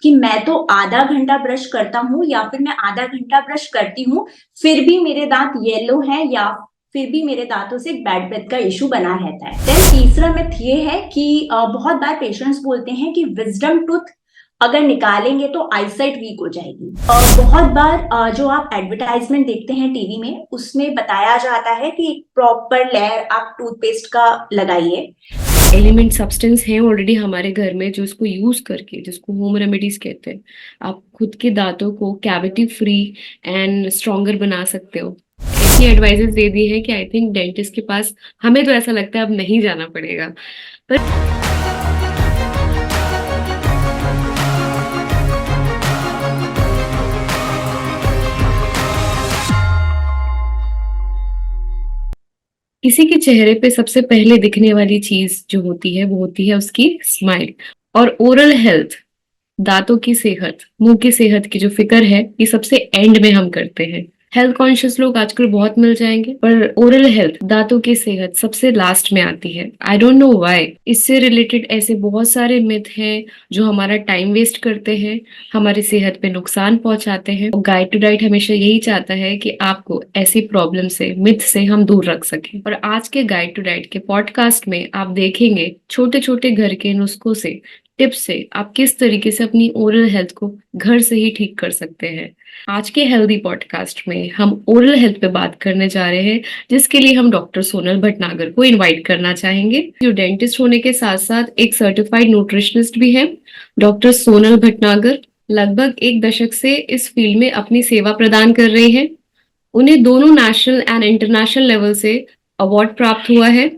कि मैं तो आधा घंटा ब्रश करता हूँ या फिर मैं आधा घंटा ब्रश करती हूँ, फिर भी मेरे दांत येलो हैं या फिर भी मेरे दांतों से बैड ब्रेथ का इशू बना रहता है। देन तीसरा मिथ ये है कि बहुत बार पेशेंट्स बोलते हैं कि विजडम टूथ अगर निकालेंगे तो आईसाइट वीक हो जाएगी। बहुत बार जो आप एडवर्टाइजमेंट देखते हैं टीवी में, उसमें बताया जाता है कि एक प्रॉपर लेयर आप टूथपेस्ट का लगाइए। एलिमेंट सब्सटेंस हैं ऑलरेडी हमारे घर में जो इसको यूज करके, जिसको होम रेमेडीज कहते हैं, आप खुद के दांतों को कैविटी फ्री एंड स्ट्रॉन्गर बना सकते हो। ऐसी एडवाइजेस दे दी है कि आई थिंक डेंटिस्ट के पास, हमें तो ऐसा लगता है अब नहीं जाना पड़ेगा। पर किसी के चेहरे पे सबसे पहले दिखने वाली चीज जो होती है वो होती है उसकी स्माइल। और ओरल हेल्थ, दांतों की सेहत, मुंह की सेहत की जो फिक्र है, ये सबसे एंड में हम करते हैं। हेल्थ कॉन्शियस लोग आजकल बहुत मिल जाएंगे, पर ओरल हेल्थ, दांतों की सेहत सबसे लास्ट में आती है। I don't know why. इससे रिलेटेड ऐसे बहुत सारे मिथ हैं जो हमारा टाइम वेस्ट करते हैं, हमारी सेहत पे नुकसान पहुंचाते हैं। गाइड टू डाइट हमेशा यही चाहता है कि आपको ऐसी प्रॉब्लम से, मिथ से हम दूर रख सकें। और आज के गाइड टू डाइट के पॉडकास्ट में आप देखेंगे छोटे छोटे घर के नुस्खों से, टिप्स से आप किस तरीके से अपनी ओरल हेल्थ को घर से ही ठीक कर सकते हैं। आज के हेल्दी पॉडकास्ट में हम ओरल हेल्थ पे बात करने जा रहे हैं, जिसके लिए हम डॉक्टर सोनल भटनागर को इनवाइट करना चाहेंगे, जो डेंटिस्ट होने के साथ साथ एक सर्टिफाइड न्यूट्रिशनिस्ट भी है। डॉक्टर सोनल भटनागर लगभग एक दशक से इस फील्ड में अपनी सेवा प्रदान कर रही हैं। उन्हें दोनों नेशनल एंड इंटरनेशनल लेवल से अवार्ड प्राप्त हुआ है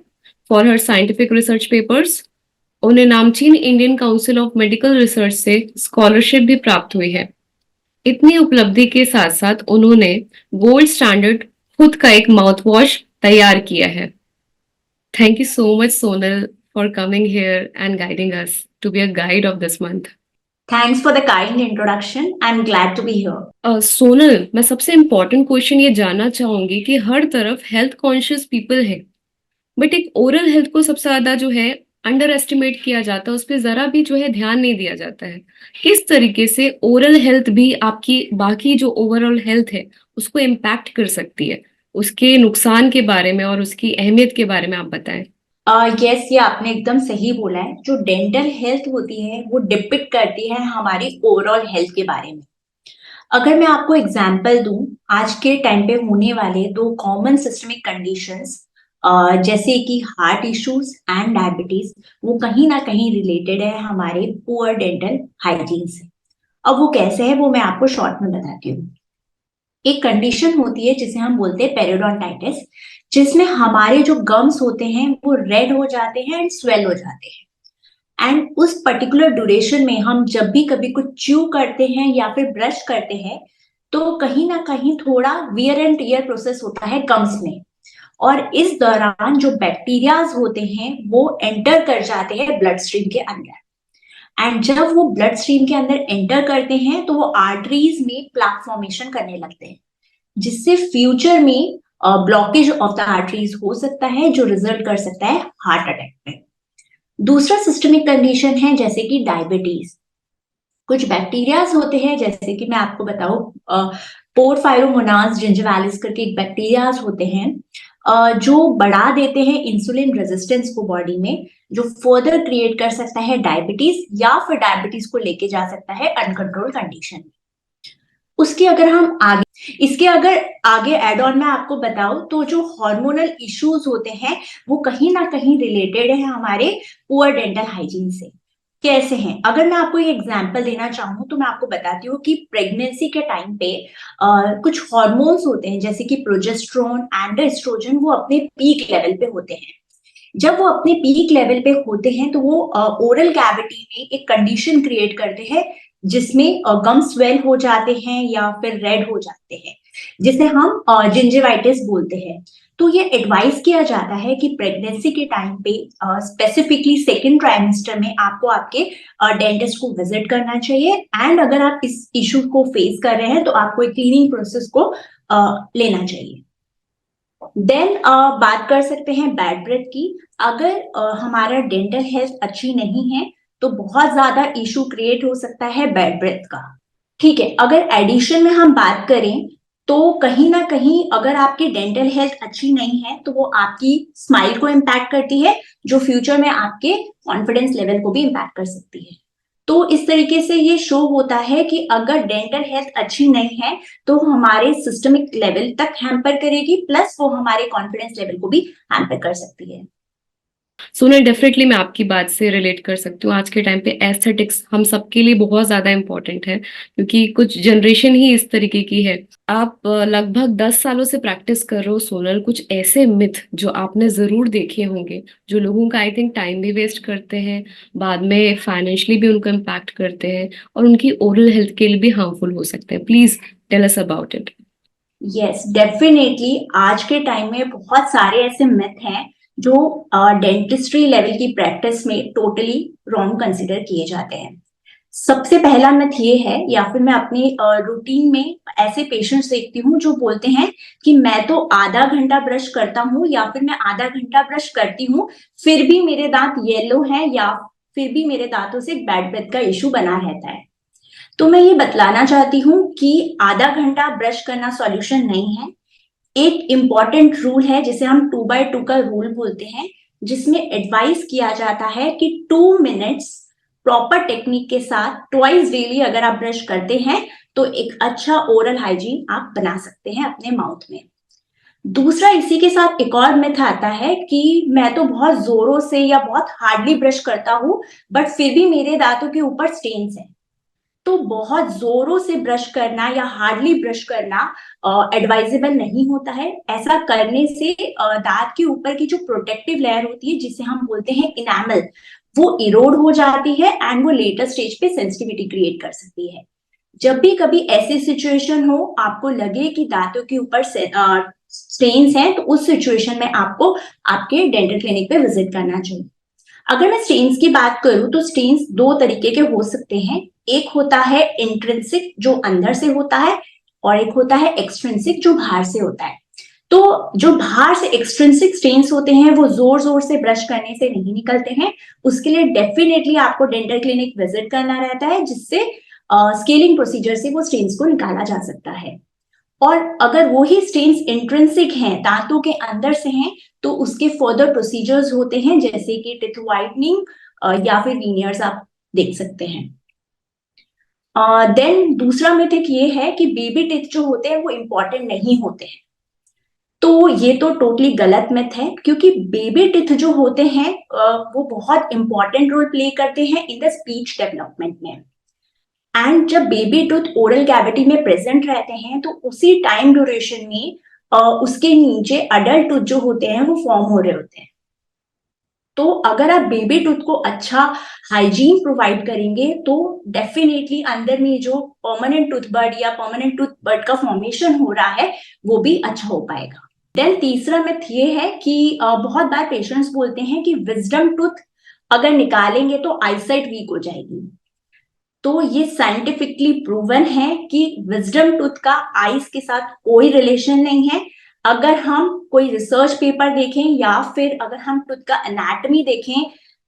for her scientific research papers. उन्हें नामचीन Indian council of medical research से स्कॉलरशिप भी प्राप्त हुई है। इतनी उपलब्धि के साथ साथ उन्होंने गोल्ड स्टैंडर्ड खुद का एक माउथ वॉश तैयार किया है। Thank you so much Sonal for coming here and guiding us to be a guide of this month. Thanks for the kind introduction, I am glad to be here. Sonal, मैं सबसे important question ये जानना चाहूंगी कि हर तरफ हेल्थ कॉन्शियस पीपल है, but एक oral health को सबसे ज्यादा जो है अंडर एस्टिमेट किया जाता है, उस पर जरा भी जो है ध्यान नहीं दिया जाता है। किस तरीके से ओरल हेल्थ भी आपकी बाकी जो ओवरऑल हेल्थ है उसको इम्पैक्ट कर सकती है, उसके नुकसान के बारे में और उसकी अहमियत के बारे में आप बताएं। यस, ये आपने एकदम सही बोला है। जो डेंटल हेल्थ होती है वो डिपिक्ट करती है हमारी ओवरऑल हेल्थ के बारे में। अगर मैं आपको एग्जांपल दूं, आज के टाइम पे होने वाले दो कॉमन सिस्टमिक कंडीशंस जैसे कि हार्ट इश्यूज एंड डायबिटीज, वो कहीं ना कहीं रिलेटेड है हमारे पुअर डेंटल हाइजीन से। अब वो कैसे है वो मैं आपको शॉर्ट में बताती हूँ। एक कंडीशन होती है जिसे हम बोलते हैं पेरियोडोंटाइटिस, जिसमें हमारे जो गम्स होते हैं वो रेड हो जाते हैं एंड स्वेल हो जाते हैं। एंड उस पर्टिकुलर ड्यूरेशन में हम जब भी कभी कुछ च्यू करते हैं या फिर ब्रश करते हैं, तो कहीं ना कहीं थोड़ा वियर एंड टियर प्रोसेस होता है गम्स में। और इस दौरान जो बैक्टीरियाज होते हैं वो एंटर कर जाते हैं ब्लड स्ट्रीम के अंदर। एंड जब वो ब्लड स्ट्रीम के अंदर एंटर करते हैं तो वो आर्टरीज में प्लाक फॉर्मेशन करने लगते हैं, जिससे फ्यूचर में ब्लॉकेज ऑफ द आर्टरीज हो सकता है, जो रिजल्ट कर सकता है हार्ट अटैक में। दूसरा सिस्टमिक कंडीशन है जैसे कि डायबिटीज। कुछ बैक्टीरियाज होते हैं, जैसे कि मैं आपको बताऊं, पोरफायरोमोनास जिंजिवालिस करके एक बैक्टीरियाज होते हैं, जो बढ़ा देते हैं इंसुलिन रेजिस्टेंस को बॉडी में, जो फर्दर क्रिएट कर सकता है डायबिटीज या फिर डायबिटीज को लेके जा सकता है अनकंट्रोल कंडीशन में। उसके अगर हम आगे इसके अगर आगे एड ऑन में आपको बताऊं, तो जो हार्मोनल इश्यूज होते हैं वो कहीं ना कहीं रिलेटेड है हमारे पुअर डेंटल हाइजीन से। कैसे हैं? अगर मैं आपको ये एग्जांपल देना चाहूँ तो मैं आपको बताती हूँ कि प्रेगनेंसी के टाइम पे कुछ हॉर्मोन्स होते हैं जैसे कि प्रोजेस्टेरोन एंड एस्ट्रोजन, वो अपने पीक लेवल पे होते हैं। जब वो अपने पीक लेवल पे होते हैं तो वो ओरल कैविटी में एक कंडीशन क्रिएट करते हैं, जिसमें गम स्वेल हो जाते हैं या फिर रेड हो जाते हैं, जिसे हम जिंजिवाइटिस बोलते हैं। तो ये एडवाइस किया जाता है कि प्रेगनेंसी के टाइम पे स्पेसिफिकली सेकेंड ट्राइमेस्टर में आपको आपके डेंटिस्ट को विजिट करना चाहिए। एंड अगर आप इस इशू को फेस कर रहे हैं तो आपको एक क्लीनिंग प्रोसेस को लेना चाहिए। देन बात कर सकते हैं बैड ब्रेथ की। अगर हमारा डेंटल हेल्थ अच्छी नहीं है तो बहुत ज्यादा इशू क्रिएट हो सकता है बैड ब्रेथ का। ठीक है, अगर एडिशन में हम बात करें तो कहीं ना कहीं अगर आपकी डेंटल हेल्थ अच्छी नहीं है तो वो आपकी स्माइल को इम्पैक्ट करती है, जो फ्यूचर में आपके कॉन्फिडेंस लेवल को भी इम्पैक्ट कर सकती है। तो इस तरीके से ये शो होता है कि अगर डेंटल हेल्थ अच्छी नहीं है तो हमारे सिस्टमिक लेवल तक हैम्पर करेगी, प्लस वो हमारे कॉन्फिडेंस लेवल को भी हैम्पर कर सकती है। सोनल, डेफिनेटली मैं आपकी बात से रिलेट कर सकती हूँ। आज के टाइम पे एस्थेटिक्स हम सबके लिए बहुत ज्यादा इम्पोर्टेंट है, क्योंकि कुछ जनरेशन ही इस तरीके की है। आप लगभग 10 सालों से प्रैक्टिस कर रहे हो सोनल, कुछ ऐसे मिथ जो आपने जरूर देखे होंगे जो लोगों का आई थिंक टाइम भी वेस्ट करते हैं, बाद में फाइनेंशियली भी उनको इम्पैक्ट करते हैं और उनकी ओरल हेल्थ के लिए भी हार्मफुल हो सकते हैं। Please tell us about it. Yes definitely, आज के टाइम में बहुत सारे ऐसे मिथ हैं जो डेंटिस्ट्री लेवल की प्रैक्टिस में टोटली रॉन्ग कंसिडर किए जाते हैं। सबसे पहला मिथ ये है, या फिर मैं अपनी रूटीन में ऐसे पेशेंट्स देखती हूँ जो बोलते हैं कि मैं तो आधा घंटा ब्रश करता हूँ या फिर मैं आधा घंटा ब्रश करती हूँ, फिर भी मेरे दांत येलो हैं या फिर भी मेरे दांतों से बैड ब्रेथ का इशू बना रहता है। तो मैं ये बतलाना चाहती हूँ कि आधा घंटा ब्रश करना सॉल्यूशन नहीं है। एक इम्पॉर्टेंट रूल है जिसे हम 2x2 का रूल बोलते हैं, जिसमें एडवाइस किया जाता है कि 2 मिनट्स प्रॉपर टेक्निक के साथ ट्वाइस डेली अगर आप ब्रश करते हैं तो एक अच्छा ओरल हाइजीन आप बना सकते हैं अपने माउथ में। दूसरा, इसी के साथ एक और मिथ आता है कि मैं तो बहुत जोरों से या बहुत हार्डली ब्रश करता हूँ बट फिर भी मेरे दांतों के ऊपर स्टेन्स हैं। तो बहुत जोरों से ब्रश करना या हार्डली ब्रश करना एडवाइजेबल नहीं होता है। ऐसा करने से दांत के ऊपर की जो प्रोटेक्टिव लेयर होती है जिसे हम बोलते हैं इनामल, वो इरोड हो जाती है एंड वो लेटर स्टेज पे सेंसिटिविटी क्रिएट कर सकती है। जब भी कभी ऐसी सिचुएशन हो, आपको लगे कि दांतों के ऊपर स्टेन्स हैं, तो उस सिचुएशन में आपको आपके डेंटल क्लिनिक पे विजिट करना चाहिए। अगर मैं स्टेन्स की बात करूं तो स्टेन्स दो तरीके के हो सकते हैं। एक होता है इंट्रिंसिक जो अंदर से होता है, और एक होता है एक्सट्रिंसिक जो बाहर से होता है। तो जो बाहर से एक्सट्रिंसिक स्टेन्स होते हैं वो जोर जोर से ब्रश करने से नहीं निकलते हैं। उसके लिए डेफिनेटली आपको डेंटल क्लिनिक विजिट करना रहता है, जिससे स्केलिंग प्रोसीजर से वो स्टेन्स को निकाला जा सकता है। और अगर वो ही स्टेन्स इंट्रिंसिक हैं, दांतों के अंदर से हैं, तो उसके फर्दर प्रोसीजर्स होते हैं जैसे कि टीथ व्हाइटनिंग या फिर वीनियर्स आप देख सकते हैं। देन दूसरा मिथ एक ये है कि बेबी टीथ जो होते हैं वो इंपॉर्टेंट नहीं होते हैं। तो ये तो टोटली गलत मिथ है, क्योंकि बेबी टीथ जो होते हैं वो बहुत इंपॉर्टेंट रोल प्ले करते हैं इन द स्पीच डेवलपमेंट में। एंड जब बेबी टूथ ओरल कैविटी में प्रेजेंट रहते हैं तो उसी टाइम ड्यूरेशन में उसके नीचे अडल्ट टूथ जो होते हैं वो फॉर्म हो रहे होते हैं। तो अगर आप बेबी टूथ को अच्छा हाइजीन प्रोवाइड करेंगे तो डेफिनेटली अंदर में जो परमानेंट टूथ बड या परमानेंट टूथ बड का फॉर्मेशन हो रहा है वो भी अच्छा हो पाएगा। देन तीसरा मिथ ये है कि बहुत बार पेशेंट्स बोलते हैं कि विजडम टूथ अगर निकालेंगे तो आईसाइट वीक हो जाएगी। तो ये साइंटिफिकली प्रूवन है कि विजडम टूथ का आईज के साथ कोई रिलेशन नहीं है। अगर हम कोई रिसर्च पेपर देखें या फिर अगर हम टूथ का एनाटॉमी देखें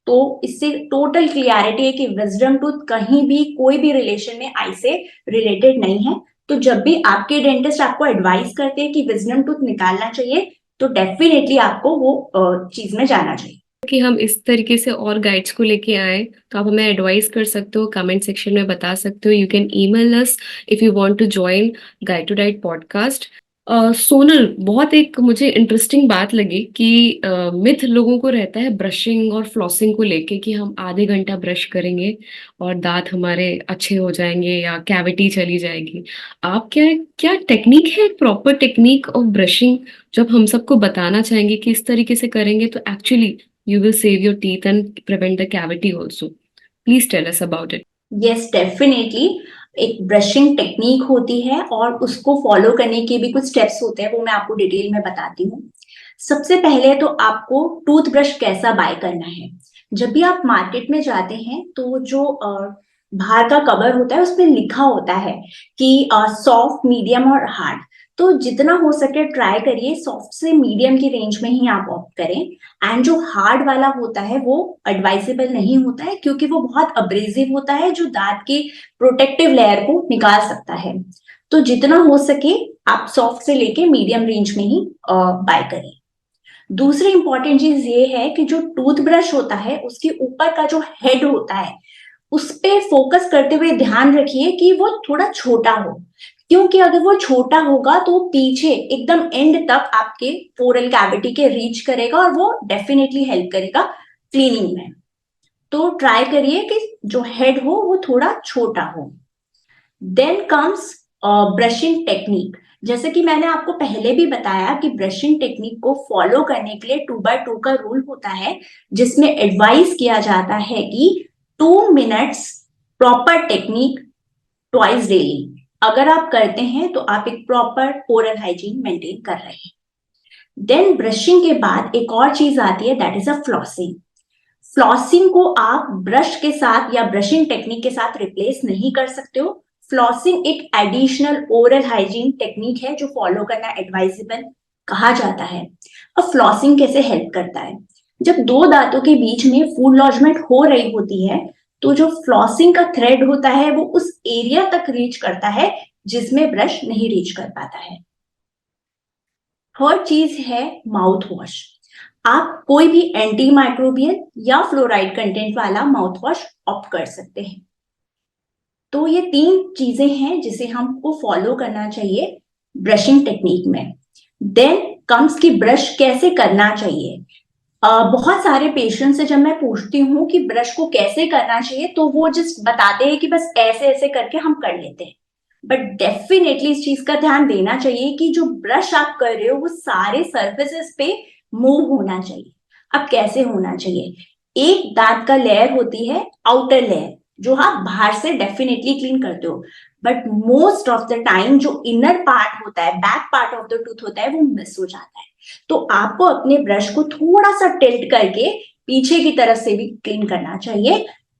तो इससे टोटल क्लियरिटी है कि विजडम टूथ कहीं भी कोई भी रिलेशन में आई से रिलेटेड नहीं है। तो जब भी आपके डेंटिस्ट आपको एडवाइस करते हैं कि विजडम टूथ निकालना चाहिए तो डेफिनेटली आपको वो चीज में जाना चाहिए। कि हम इस तरीके से और गाइड्स को लेके आए तो आप हमें एडवाइस कर सकते हो, कमेंट सेक्शन में बता सकते हो। You can email us if you want to join guide to diet podcast. Sonal, बहुत एक मुझे इंटरेस्टिंग बात लगी कि मिथ लोगों को रहता है ब्रशिंग और फ्लॉसिंग को लेके कि हम आधे घंटा ब्रश करेंगे और दांत हमारे अच्छे हो जाएंगे या कैविटी चली जाएगी। आप क्या क्या टेक्निक है, प्रॉपर टेक्निक ऑफ ब्रशिंग जो आप हम सबको बताना चाहेंगे कि इस तरीके से करेंगे तो actually you will save your teeth and prevent the cavity also. Please tell us about it. Yes, definitely. एक ब्रशिंग टेक्निक होती है और उसको फॉलो करने के भी कुछ स्टेप्स होते हैं, वो मैं आपको डिटेल में बताती हूँ। सबसे पहले तो आपको टूथब्रश कैसा बाय करना है। जब भी आप मार्केट में जाते हैं तो जो बाहर का कवर होता है उसमें लिखा होता है कि सॉफ्ट, मीडियम और हार्ड। तो जितना हो सके ट्राई करिए सॉफ्ट से मीडियम की रेंज में ही आप ऑप्ट करें। एंड जो हार्ड वाला होता है वो एडवाइजेबल नहीं होता है, क्योंकि वो बहुत अब्रेसिव होता है, जो दांत के प्रोटेक्टिव लेयर को निकाल सकता है। तो जितना हो सके आप सॉफ्ट से लेके मीडियम रेंज में ही बाय करिए। दूसरी इंपॉर्टेंट चीज ये है कि जो टूथब्रश होता है उसके ऊपर का जो हेड होता है उस पे फोकस करते हुए ध्यान रखिए कि वो थोड़ा छोटा हो, क्योंकि अगर वो छोटा होगा तो पीछे एकदम एंड तक आपके ओरल कैविटी के रीच करेगा और वो डेफिनेटली हेल्प करेगा क्लीनिंग में। तो ट्राई करिए कि जो हेड हो वो थोड़ा छोटा हो। Then comes brushing technique. जैसे कि मैंने आपको पहले भी बताया कि ब्रशिंग टेक्निक को फॉलो करने के लिए 2x2 का रूल होता है, जिसमें एडवाइस किया जाता है कि 2 minutes proper technique twice daily. अगर आप करते हैं तो आप एक प्रॉपर ओरल हाइजीन मेंटेन कर रहे हैं। देन ब्रशिंग के बाद एक और चीज आती है, that is a flossing. Flossing को आप ब्रश के साथ या ब्रशिंग टेक्निक के साथ रिप्लेस नहीं कर सकते हो। फ्लॉसिंग एक एडिशनल ओरल हाइजीन टेक्निक है जो फॉलो करना एडवाइजेबल कहा जाता है। अब फ्लॉसिंग कैसे हेल्प करता है? जब दो दांतों के बीच में फूड लॉजमेंट हो रही होती है तो जो फ्लॉसिंग का थ्रेड होता है वो उस एरिया तक रीच करता है जिसमें ब्रश नहीं रीच कर पाता है। थर्ड चीज है माउथ वॉश। आप कोई भी एंटी माइक्रोबियल या फ्लोराइड कंटेंट वाला माउथ वॉश ऑप्ट कर सकते हैं। तो ये 3 चीजें हैं जिसे हमको फॉलो करना चाहिए ब्रशिंग टेक्निक में। देन कम्स की ब्रश कैसे करना चाहिए। बहुत सारे पेशेंट से जब मैं पूछती हूँ कि ब्रश को कैसे करना चाहिए तो वो जस्ट बताते हैं कि बस ऐसे ऐसे करके हम कर लेते हैं। बट डेफिनेटली इस चीज का ध्यान देना चाहिए कि जो ब्रश आप कर रहे हो वो सारे सर्फेसेस पे मूव होना चाहिए। अब कैसे होना चाहिए? एक दांत का लेयर होती है आउटर लेयर, जो आप बाहर से डेफिनेटली क्लीन करते हो, but most of the time जो इनर पार्ट होता है, back part of the tooth होता है, वो मिस हो जाता है। तो आपको अपने ब्रश को थोड़ा सा टिल्ट करके पीछे की तरफ से भी क्लीन करना चाहिए।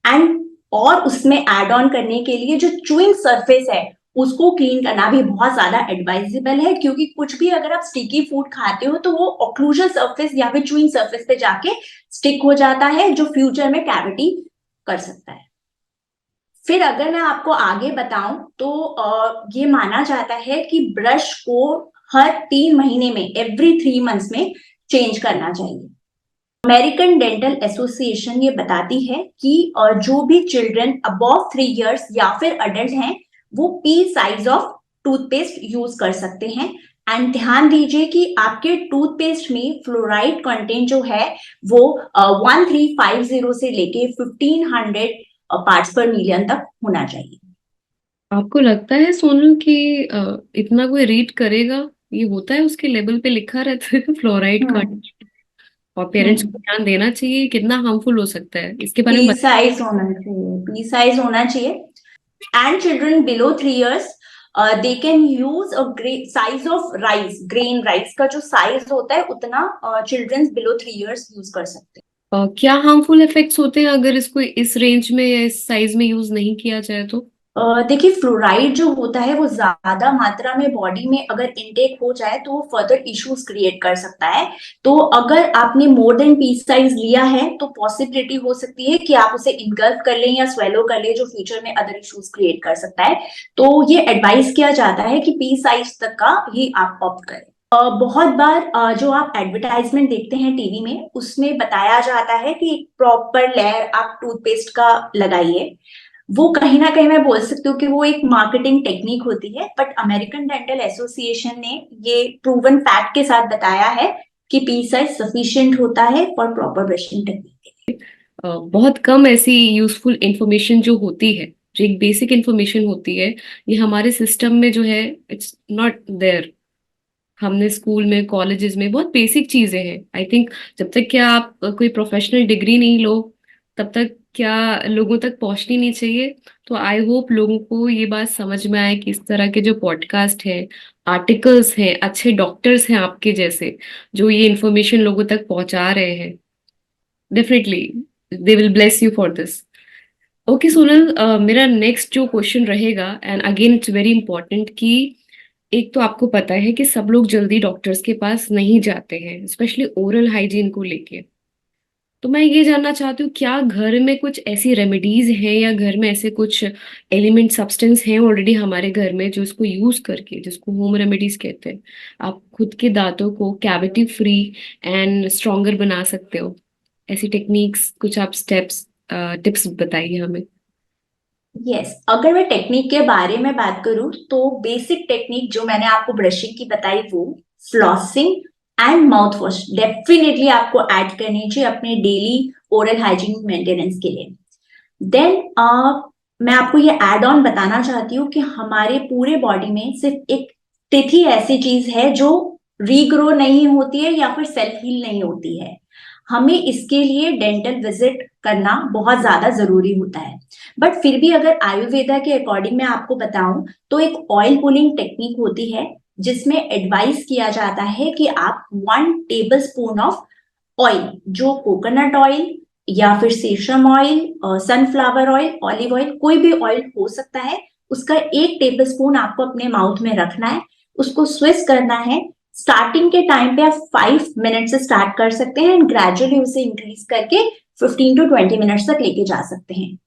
एंड और उसमें एड ऑन करने के लिए जो च्युइंग सरफेस है उसको क्लीन करना भी बहुत ज्यादा एडवाइजेबल है, क्योंकि कुछ भी अगर आप स्टिकी फूड खाते हो तो वो ऑक्लूजन सरफेस या फिर च्युइंग सरफेस पे जाके स्टिक हो जाता है, जो फ्यूचर में कैविटी कर सकता है। फिर अगर मैं आपको आगे बताऊं तो ये माना जाता है कि ब्रश को हर 3 महीने में, एवरी 3 मंथ्स में चेंज करना चाहिए। अमेरिकन डेंटल एसोसिएशन ये बताती है कि जो भी चिल्ड्रन अबव 3 इयर्स या फिर अडल्ट हैं वो P size of toothpaste use कर सकते हैं। एंड ध्यान दीजिए कि आपके टूथपेस्ट में फ्लोराइड कंटेंट जो है वो 1350 से लेके 1500 पार्ट्स पर मिलियन तक होना चाहिए। आपको लगता है सोनल कि इतना कोई रीड करेगा? ये होता है उसके लेवल पे लिखा रहता है फ्लोराइड का। हम्म। और पेरेंट्स को ध्यान देना चाहिए कितना हार्मफुल हो सकता है इसके बारे में पी साइज होना चाहिए, पी साइज होना चाहिए। And children below 3 years they can use a size of rice, grain rice का जो साइज होता है उतना चिल्ड्रन बिलो 3 इयर्स यूज कर सकते हैं। क्या हार्मफुल इफेक्ट्स होते हैं अगर इसको इस रेंज में या इस साइज में यूज नहीं किया जाए तो? देखिए फ्लोराइड जो होता है वो ज्यादा मात्रा में बॉडी में अगर इनटेक हो जाए तो वो फर्दर इश्यूज क्रिएट कर सकता है। तो अगर आपने मोर देन पी साइज लिया है तो पॉसिबिलिटी हो सकती है कि आप उसे इनगल्फ कर लें या स्वेलो कर लें, जो फ्यूचर में अदर इश्यूज क्रिएट कर सकता है। तो ये एडवाइस किया जाता है कि पी साइज तक का ही आप ऑप्ट करें। बहुत बार जो आप एडवर्टाइजमेंट देखते हैं टीवी में उसमें बताया जाता है कि एक प्रॉपर लेयर आप टूथपेस्ट का लगाइए। वो कहीं ना कहीं मैं बोल सकती हूँ कि वो एक मार्केटिंग टेक्निक होती है, बट अमेरिकन डेंटल एसोसिएशन ने ये प्रूवन फैक्ट के साथ बताया है कि पी साइज सफिशिएंट होता है फॉर प्रॉपर ब्रशिंग टेक्निक। बहुत कम ऐसी यूजफुल इंफॉर्मेशन जो होती है, जो एक बेसिक इंफॉर्मेशन होती है, ये हमारे सिस्टम में जो है इट्स नॉट देयर। हमने स्कूल में कॉलेजेस में बहुत बेसिक चीजें हैं आई थिंक। जब तक क्या आप कोई प्रोफेशनल डिग्री नहीं लो तब तक क्या लोगों तक पहुंचनी नहीं चाहिए। तो आई होप लोगों को ये बात समझ में आए कि इस तरह के जो पॉडकास्ट है, आर्टिकल्स हैं, अच्छे डॉक्टर्स हैं आपके जैसे जो ये इन्फॉर्मेशन लोगों तक पहुंचा रहे हैं, definitely they will bless you for this. Okay Sonal, मेरा नेक्स्ट जो क्वेश्चन रहेगा, and again it's very important कि एक तो आपको पता है कि सब लोग जल्दी डॉक्टर्स के पास नहीं जाते हैं, स्पेशली ओरल हाइजीन को लेके। तो मैं ये जानना चाहती हूँ, क्या घर में कुछ ऐसी रेमेडीज हैं या घर में ऐसे कुछ एलिमेंट सब्सटेंस हैं ऑलरेडी हमारे घर में, जो इसको यूज करके, जिसको होम रेमेडीज कहते हैं, आप खुद के दांतों को कैविटी फ्री एंड स्ट्रॉन्गर बना सकते हो? ऐसी टेक्निक्स कुछ आप स्टेप्स टिप्स बताइए हमें। यस, अगर मैं टेक्निक के बारे में बात करूं तो बेसिक टेक्निक जो मैंने आपको ब्रशिंग की बताई वो flossing and mouth wash definitely आपको ऐड करनी चाहिए अपने डेली ओरल हाइजीन मेंटेनेंस के लिए। देन मैं आपको ये एड ऑन बताना चाहती हूँ कि हमारे पूरे बॉडी में सिर्फ एक तिथि ऐसी चीज है जो रीग्रो नहीं होती है या फिर सेल्फ हील नहीं होती है। हमें इसके लिए डेंटल विजिट करना बहुत ज्यादा जरूरी होता है। बट फिर भी अगर आयुर्वेदा के अकॉर्डिंग मैं आपको बताऊं तो एक ऑयल पुलिंग टेक्निक होती है जिसमें एडवाइस किया जाता है कि आप 1 टेबल स्पून ऑफ ऑयल, जो कोकोनट ऑयल या फिर सेसम oil, sunflower oil, olive oil, कोई भी ऑयल हो सकता है, उसका 1 टेबल स्पून आपको अपने माउथ में रखना है, उसको स्विस करना है। स्टार्टिंग के टाइम पे आप 5 मिनट से स्टार्ट कर सकते हैं एंड ग्रेजुअली उसे इंक्रीज करके 15 to 20 मिनट्स तक लेके जा सकते हैं।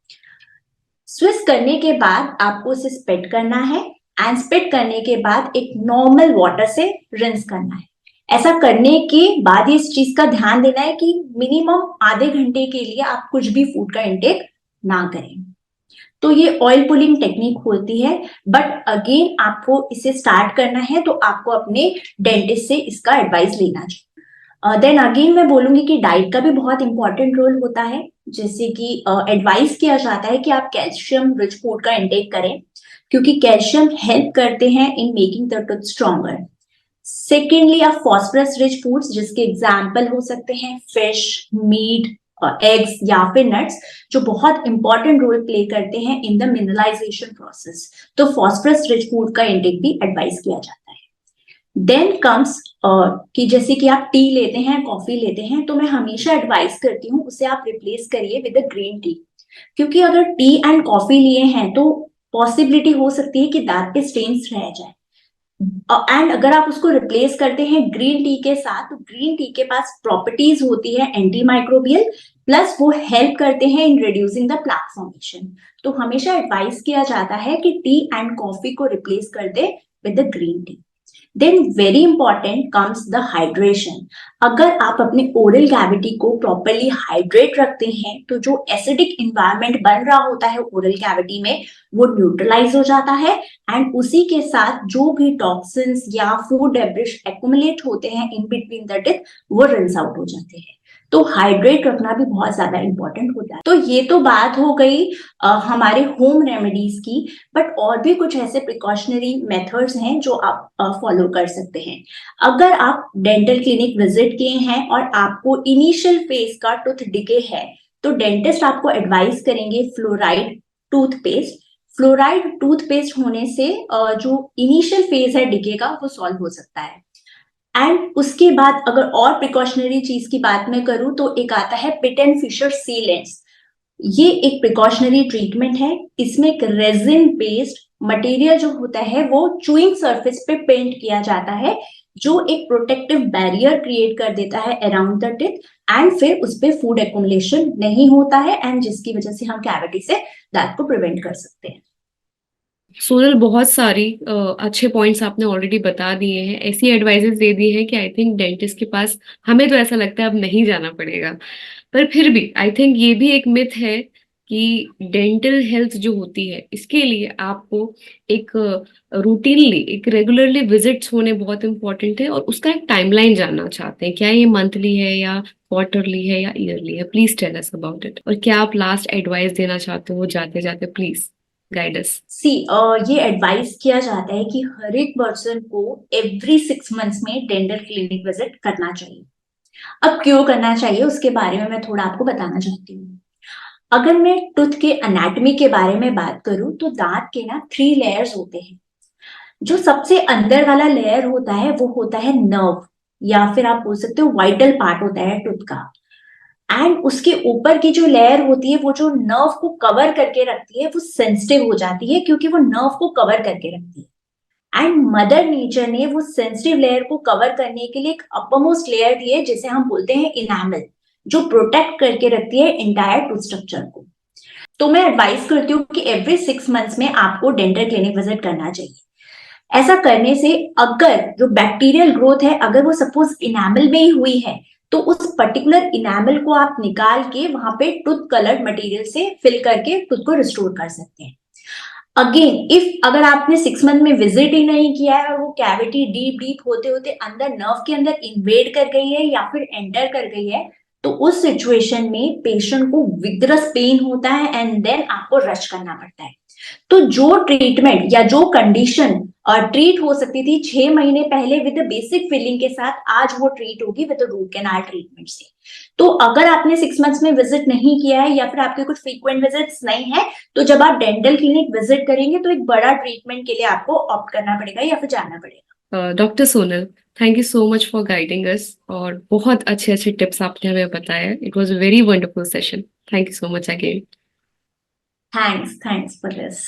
स्विस करने के बाद आपको उसे स्पिट करना है एंड स्पिट करने के बाद एक नॉर्मल वाटर से रिंस करना है। ऐसा करने के बाद इस चीज का ध्यान देना है कि मिनिमम आधे घंटे के लिए आप कुछ भी फूड का इंटेक ना करें। तो ये ऑयल पुलिंग टेक्निक होती है। बट अगेन आपको इसे स्टार्ट करना है तो आपको अपने डेंटिस्ट से इसका एडवाइस लेना चाहिए। देन अगेन मैं बोलूंगी कि डाइट का भी बहुत इंपॉर्टेंट रोल होता है। जैसे कि एडवाइस किया जाता है कि आप कैल्शियम रिच फूड का इंटेक करें क्योंकि कैल्शियम हेल्प करते हैं in making the tooth stronger. Secondly, आप फॉस्फोरस रिच फूड्स जिसके एग्जाम्पल हो सकते हैं फिश, मीट, एग्स या फिर नट्स, जो बहुत इंपॉर्टेंट रोल प्ले करते हैं इन द मिनरलाइजेशन प्रोसेस। तो फॉस्फोरस रिच फूड का इंटेक भी एडवाइस किया जाता है। देन कम्स कि जैसे कि आप टी लेते हैं, कॉफी लेते हैं, तो मैं हमेशा एडवाइस करती हूँ उसे आप रिप्लेस करिए विद ग्रीन टी। क्योंकि अगर टी एंड कॉफी लिए हैं तो पॉसिबिलिटी हो सकती है कि दांत पे स्टेन्स रह जाए। एंड अगर आप उसको रिप्लेस करते हैं ग्रीन टी के साथ, तो ग्रीन टी के पास प्रॉपर्टीज होती है एंटी माइक्रोबियल, प्लस वो हेल्प करते हैं in reducing the plaque formation. तो हमेशा एडवाइस किया जाता है कि टी एंड कॉफी को रिप्लेस कर दे with the green tea. Then very important comes the hydration. अगर आप अपने ओरल कैविटी को प्रॉपरली हाइड्रेट रखते हैं तो जो एसिडिक इन्वायरमेंट बन रहा होता है ओरल कैविटी में वो न्यूट्रलाइज हो जाता है एंड उसी के साथ जो भी टॉक्सिन्स या फूड डेब्रिश एक्युमुलेट होते हैं इन बिटवीन द टीथ वो रिंस आउट हो जाते हैं। तो हाइड्रेट रखना भी बहुत ज्यादा इंपॉर्टेंट होता है। तो ये तो बात हो गई हमारे होम रेमेडीज की। बट और भी कुछ ऐसे प्रिकॉशनरी मेथड्स हैं जो आप फॉलो कर सकते हैं। अगर आप डेंटल क्लिनिक विजिट किए हैं और आपको इनिशियल फेज का टूथ डिके है तो डेंटिस्ट आपको एडवाइस करेंगे फ्लोराइड टूथपेस्ट। फ्लोराइड टूथपेस्ट होने से जो इनिशियल फेज है डिके का वो सॉल्व हो सकता है। एंड उसके बाद अगर और प्रिकॉशनरी चीज की बात मैं करूं तो एक आता है पिट एंड फिशर सीलेंट्स। ये एक प्रिकॉशनरी ट्रीटमेंट है। इसमें एक रेजिन बेस्ड मटेरियल जो होता है वो चूइंग सरफेस पे पेंट किया जाता है जो एक प्रोटेक्टिव बैरियर क्रिएट कर देता है अराउंड द टिथ एंड फिर उस पे फूड एक्युमुलेशन नहीं होता है एंड जिसकी वजह से हम कैविटी से दांत को प्रिवेंट कर सकते हैं। सोनल, बहुत सारी अच्छे पॉइंट्स आपने ऑलरेडी बता दिए हैं, ऐसी एडवाइजेस दे दी है कि आई थिंक डेंटिस्ट के पास हमें तो ऐसा लगता है अब नहीं जाना पड़ेगा। पर फिर भी आई थिंक ये भी एक मिथ है कि डेंटल हेल्थ जो होती है इसके लिए आपको एक रूटीनली, एक रेगुलरली विजिट्स होने बहुत इंपॉर्टेंट है, और उसका एक टाइमलाइन जानना चाहते हैं। क्या ये मंथली है या क्वार्टरली है या ईयरली है? Please tell us about it. और क्या आप लास्ट एडवाइस देना चाहते हो जाते जाते? Please guide us. सी ये एडवाइस किया जाता है कि हर एक पर्सन को एवरी 6 मंथ्स में डेंटल क्लिनिक विजिट करना चाहिए। अब क्यों करना चाहिए उसके बारे में मैं थोड़ा आपको बताना चाहती हूँ। अगर मैं टूथ के अनाटमी के बारे में बात करूं तो दांत के ना 3 लेयर्स होते हैं। जो सबसे अंदर वाला लेयर होता है वो होता है नर्व या फिर आप बोल सकते हो वाइटल पार्ट होता है टूथ का। एंड उसके ऊपर की जो लेयर होती है वो जो नर्व को कवर करके रखती है वो सेंसिटिव हो जाती है क्योंकि वो नर्व को कवर करके रखती है। एंड मदर नेचर ने वो सेंसिटिव लेयर को कवर करने के लिए एक अपरमोस्ट लेयर दी है जिसे हम बोलते हैं इनामल, जो प्रोटेक्ट करके रखती है इंटायर टूथ स्ट्रक्चर को। तो मैं एडवाइस करती हूँ कि एवरी 6 मंथ्स में आपको डेंटल क्लिनिक विजिट करना चाहिए। ऐसा करने से अगर जो बैक्टीरियल ग्रोथ है अगर वो सपोज इनामल में ही हुई है तो उस पर्टिकुलर इनामल को आप निकाल के वहां पे टूथ कलर मटेरियल से फिल करके टूथ को रिस्टोर कर सकते हैं। अगेन इफ अगर आपने 6 मंथ में विजिट ही नहीं किया है और वो कैविटी डीप डीप होते होते अंदर नर्व के अंदर इन्वेड कर गई है या फिर एंटर कर गई है, तो उस सिचुएशन में पेशेंट को विग्रस पेन होता है एंड देन आपको रश करना पड़ता है। तो जो ट्रीटमेंट या जो कंडीशन ट्रीट हो सकती थी 6 महीने पहले विद बेसिक फिलिंग के साथ, आज वो ट्रीट होगी विद रूट कैनाल ट्रीटमेंट से। तो अगर आपने 6 मंथ्स में विजिट नहीं किया है या फिर आपके कुछ फ्रीक्वेंट विजिट्स नहीं है, तो जब आप डेंटल क्लिनिक विजिट करेंगे तो एक बड़ा ट्रीटमेंट के लिए आपको ऑप्ट करना पड़ेगा या फिर जाना पड़ेगा। Doctor Sonal, thank you so much for guiding अस और बहुत अच्छे अच्छे टिप्स आपने हमें बताया। It was a very wonderful session. Thank you so much again. Thanks for this.